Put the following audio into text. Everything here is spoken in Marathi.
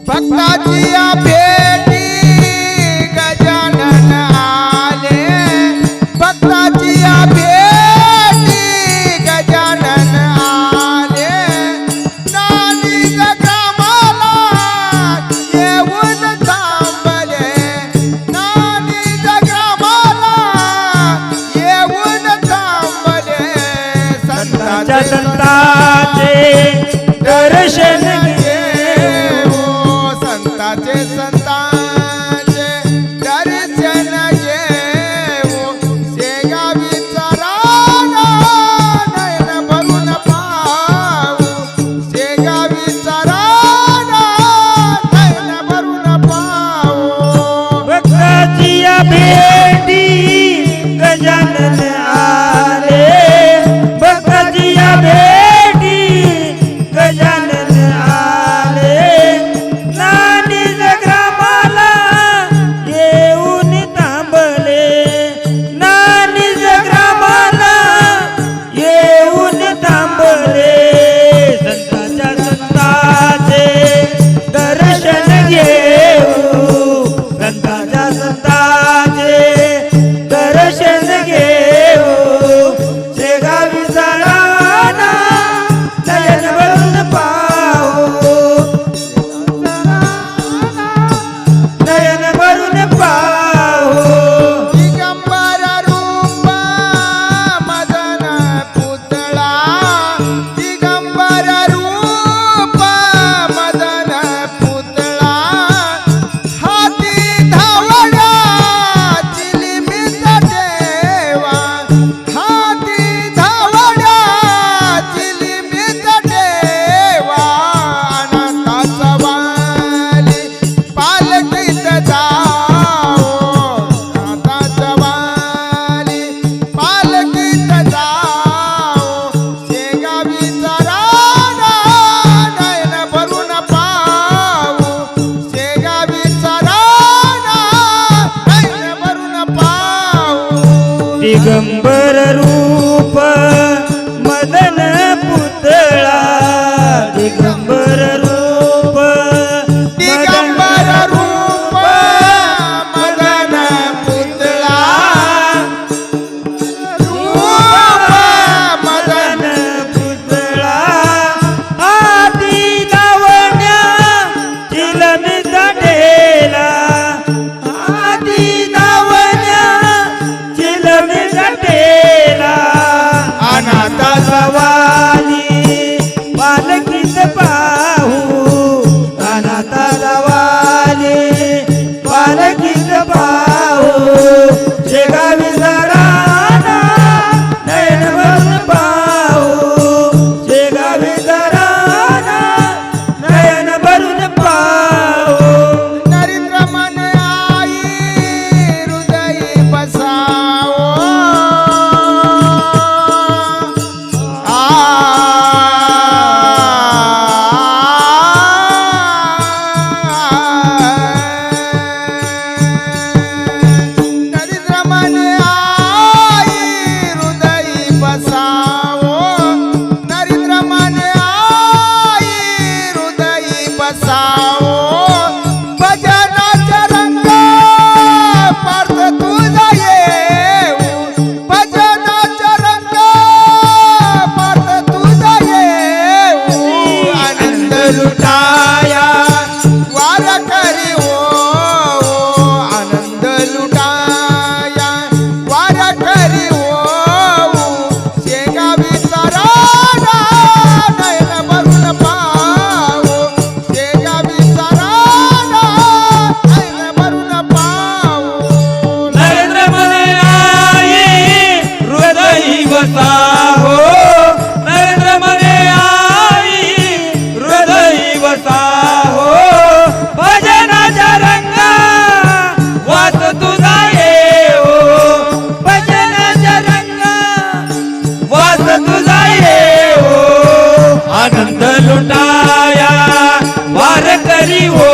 भक्ताची भेटी गजानन आले, भक्ताची भेटी गजानन आले, नानी ग्रामाला येऊन थांबले, नानी ग्रामाला येऊन थांबले, संतांच्या संतांचे दर्शन संतांचे दर्शन घेऊ, शेगावीचा राजा नयन भरून पाहू, शेगावीचा राजा नयन भरून पाहू. भक्ताची भेटी गजानन आले, भक्ताची भेटी गजानन आले, नानीज ग्रामाला येऊन थांबले, नानीज ग्रामाला येऊन थांबले, संतांच्या संतांचे दर्शन घेऊ, संतांच्या संतांचे दर्शन घेऊ, शेगावीचा राजा नयन भरून पाहू, नयन भरून पाहू. दिगंबर रूप मदन पुतळा, दिगंबर रूप मदन पुतळा, हाती धावड्या चिलिमीत देवा, हाती धावड्या चिलिमीत देवा, अनाथाचा वाली पालखीत जाओ, अनाथाचा वाली पालखीत जाओ, शेगावीचा राजा नयन भरून पाहू, शेगावीचा राजा नयन भरून पाहू. दिगंबर रूप मदन पुतळा, दिगंबर रूप दिगंबर रूप मदन पुतळा, रूप मदन पुतळा, हाती धावण्या चिलमीचा ढेला, हाती धावण्या चिलमीचा ढेला, अनाथाचा वाली पालखीत पाहू, अनाथाचा वाली पालखीत पाहू, शेगावीचा राजा नयन भरून पाहू, शेगावीचा राजा नयन भरून पाहू. नरेंद्र मन आई हृदयी बसावो, नरेंद्र मन आई हृदयी बसावो, नरेंद्र मन आई हृदयी बसावो, भजनाचा रंग पार्थ तुझा येऊ, भजनाचा रंग पार्थ तुझा येऊ, आनंद लुटाया वार करी हो, आनंद लुटाया वार करी हो, शेगावीचा राजा नयन भरून पाहू, शेगावीचा राजा नयन भरून पाहू. नरेंद्र मन आई हृदयी बसावो, नरेंद्र मन आई हृदयी बसावो, भजनाचा रंग वास तुझा येवो, भजनाचा रंग वास तुझा येवो, आनंद लुटाया वार करी हो.